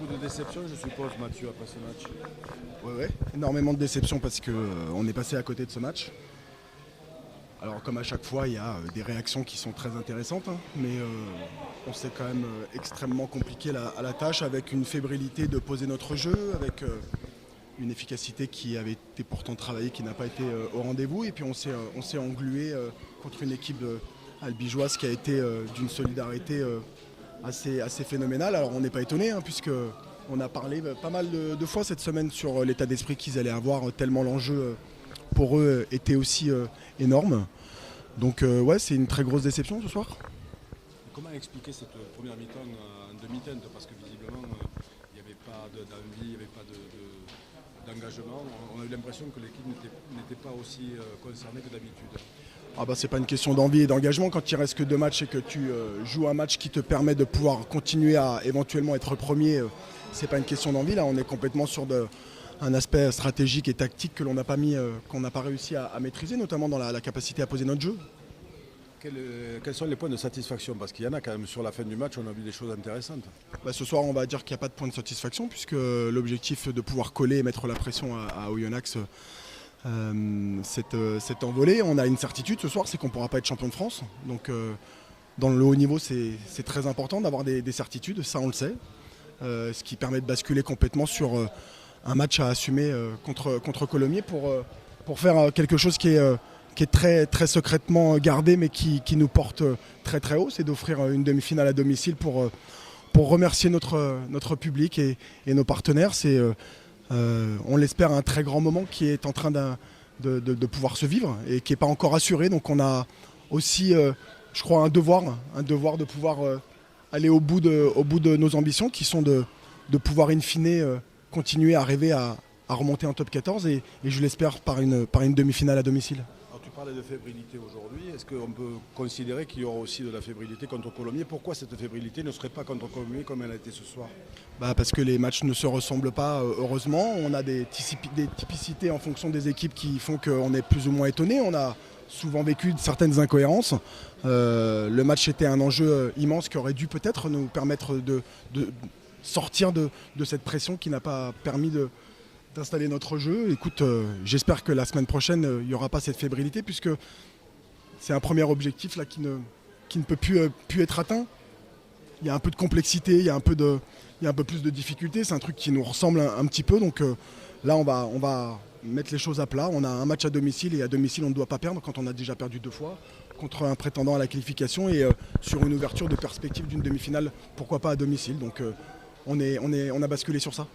beaucoup de déception, je suppose, Mathieu, après ce match. Ouais, énormément de déception parce qu'on est passé à côté de ce match. Alors comme à chaque fois, il y a des réactions qui sont très intéressantes, hein, mais on s'est quand même extrêmement compliqué à la tâche avec une fébrilité de poser notre jeu, avec une efficacité qui avait été pourtant travaillée, qui n'a pas été au rendez-vous. Et puis on s'est englué contre une équipe albigeoise qui a été d'une solidarité assez phénoménale. Alors on n'est pas étonné, hein, puisque on a parlé pas mal de fois cette semaine sur l'état d'esprit qu'ils allaient avoir, tellement l'enjeu pour eux était aussi énorme. Donc ouais, c'est une très grosse déception ce soir. Comment expliquer cette première mi-temps en demi-teinte? Parce que visiblement, il n'y avait pas d'envie, il n'y avait pas d'engagement. On a eu l'impression que l'équipe n'était pas aussi concernée que d'habitude. Ah bah c'est pas une question d'envie et d'engagement quand il reste que 2 matchs et que tu joues un match qui te permet de pouvoir continuer à éventuellement être premier. C'est pas une question d'envie, là on est complètement sur un aspect stratégique et tactique que l'on n'a pas mis, qu'on n'a pas réussi à maîtriser, notamment dans la capacité à poser notre jeu. Quels sont les points de satisfaction? Parce qu'il y en a quand même sur la fin du match, on a vu des choses intéressantes. Bah, ce soir, on va dire qu'il n'y a pas de point de satisfaction puisque l'objectif de pouvoir coller et mettre la pression à Oyonnax s'est envolé. On a une certitude ce soir, c'est qu'on ne pourra pas être champion de France. Donc dans le haut niveau, c'est très important d'avoir des certitudes, ça on le sait. Ce qui permet de basculer complètement sur un match à assumer contre Colomiers pour faire quelque chose qui est très, très secrètement gardé mais qui nous porte très très haut, c'est d'offrir une demi-finale à domicile pour remercier notre public et nos partenaires. C'est, on l'espère, un très grand moment qui est en train de pouvoir se vivre et qui n'est pas encore assuré. Donc on a aussi, je crois, un devoir de pouvoir aller au bout de nos ambitions qui sont de pouvoir in fine continuer à rêver à remonter en top 14 et je l'espère par une demi-finale à domicile. Alors tu parlais de fébrilité aujourd'hui, est-ce qu'on peut considérer qu'il y aura aussi de la fébrilité contre Colomiers? Pourquoi cette fébrilité ne serait pas contre Colomiers comme elle a été ce soir? Parce que les matchs ne se ressemblent pas, heureusement. On a des typicités en fonction des équipes qui font qu'on est plus ou moins étonné. On a souvent vécu certaines incohérences. Le match était un enjeu immense qui aurait dû peut-être nous permettre de sortir de cette pression qui n'a pas permis d'installer notre jeu. Écoute, j'espère que la semaine prochaine, il n'y aura pas cette fébrilité puisque c'est un premier objectif là, qui ne peut plus être atteint. Il y a un peu de complexité, il y a un peu plus de difficulté. C'est un truc qui nous ressemble un petit peu. Donc là, on va mettre les choses à plat. On a un match à domicile et à domicile, on ne doit pas perdre quand on a déjà perdu 2 fois contre un prétendant à la qualification et sur une ouverture de perspective d'une demi-finale, pourquoi pas à domicile. Donc on a basculé sur ça.